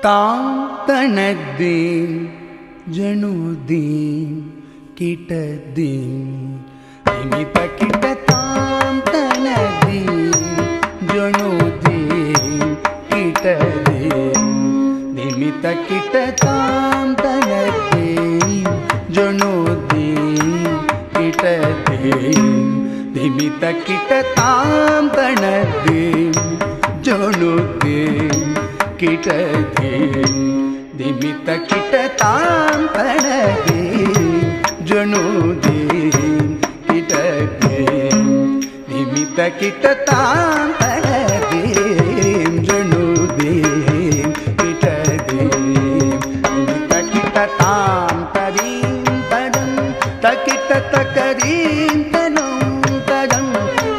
तां तणद्दीं जणुदीं किटदीं निमित किट तां तणद्दीं जणुदीं किटदीं निमित किट तां तणद्दीं जणुदीं किटदीं निमित किट तां तणद्दीं जणुदीं किटदीं निमित किट तां तणद्दीं जणुदीं किटदीं निमित किट तां तणद्दीं जणुदीं किटदीं निमित किट तां तदीं तदं तकिट तकदीं तनं तदं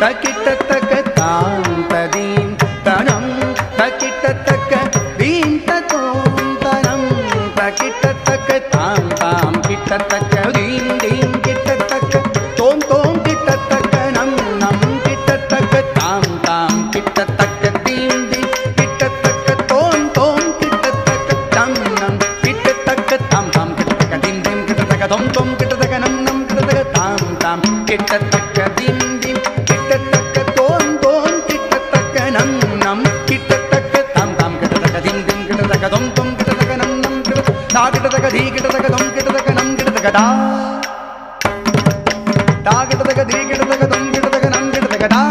तकिट तक तां तदीं तनं तकिट तक दीं ततों तनं तकिट तक तां तां किट तक दीं दीं किट तक तों तों किट तक नं नं किट तक तां तां किट तक दीं दीं किट तक तों तों किट तक तं नं किट तक तां तां किट तक दीं दीं किट तक तों तों किट तक नं नं किट तक तां तां किट तक दीं दीं किट तक तों तों किट तक नं नं किट तक तां तां किट तक दीं दीं किट तक तों तों किट तक नं नं किट दा किट तक धी किट तक तों किट तक नं किट तक दा दा किट तक धी किट तक तों किट तक नं किट तक दा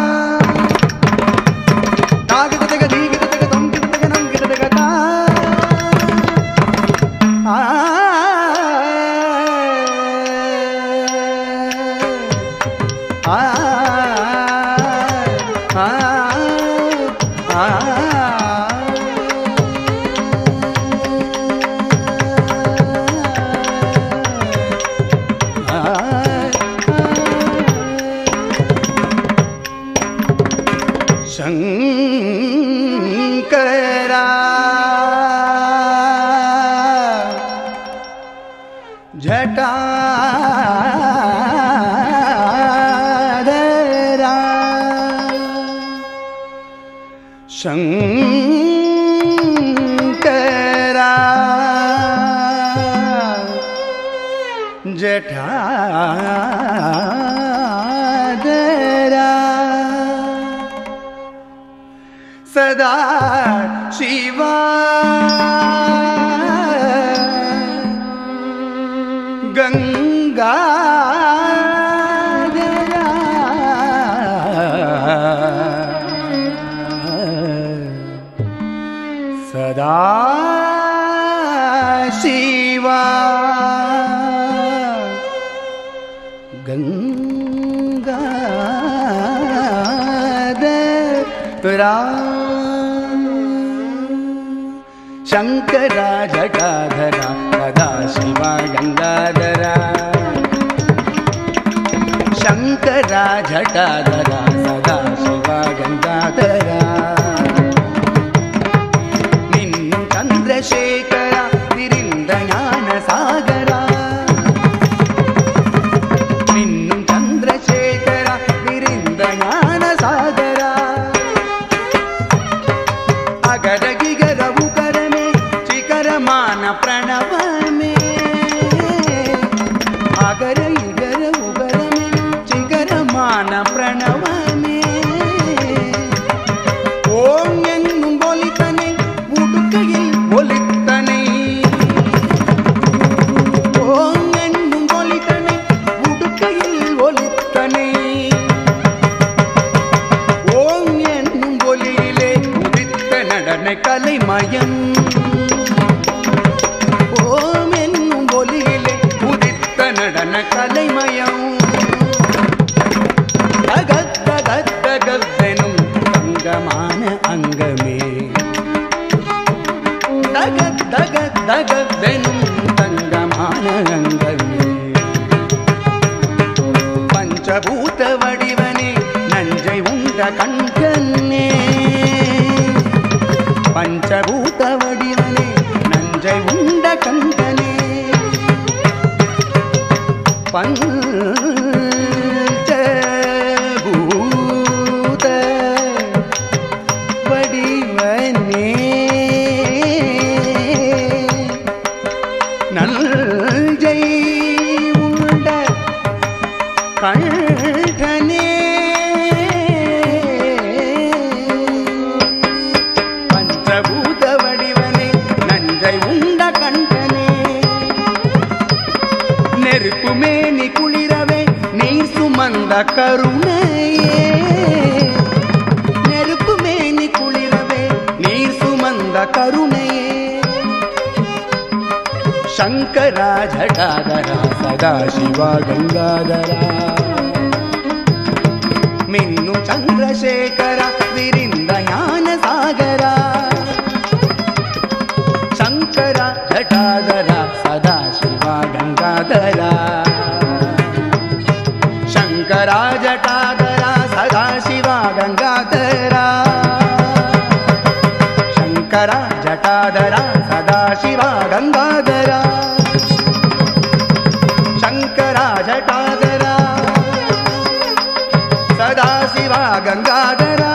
दा किट तक धी किट तक तों किट तक नं किट तक दा शंकरा जटाधरा शंकरा जटाधरा सदा शिवा गंगाधरा सदा शिवा गंगाधरा शंकरा जटाधरा सदा शिवा गंगाधरा शंकरा जटाधरा सदा शिवा गंगाधरा निन्नु चंद्रशेखर विरिंद ज्ञान सागरा निन्नु चंद्रशेखर विरिंद ज्ञान सागरा अगर गिगर उगर में चिकर मान प्रणव में अगर इगर उगर में चिकर मान प्रणव में ओम एन्नुम बोलितने उडुक्कैयिल बोलितने ओम एन्नुम बोलितने उडुक्कैयिल बोलितने ओम एन्नुम बोलिले उदित्त நடன கலைமயம் ஓம் என்னும் ஒலியிலே உதித்த நடன கலைமயம் தகத்தகத்தகவெனும் தங்கமான அங்கமே தகத்தகத்தகவெனும் தங்கமான அங்கமே பஞ்சபூத வடிவனே நஞ்சை உண்ட கண்கண்ணே पंचभूत वडिवने नंजय उंड कंकने पंचभूत वडिवने கண்டனே பஞ்சபூத வடிவனே நன்றை உண்ட கண்டனே நெருப்பு மேனி குளிரவே நீர் சுமந்த கருணையே நெருப்பு மேனி குளிரவே நீர் சுமந்த கருணையே शंकरा जटाधरा सदाशिवा गंगाधरा मिन्नु चंद्रशेखरा विरिंद ज्ञान सागरा शंकरा जटाधरा सदाशिवा गंगाधरा शंकरा जटाधरा सदाशिवा गंगाधरा शंकरा जटाधरा सदाशिवा गंगाधरा शंकरा जटाधरा सदाशिवा गंगाधरा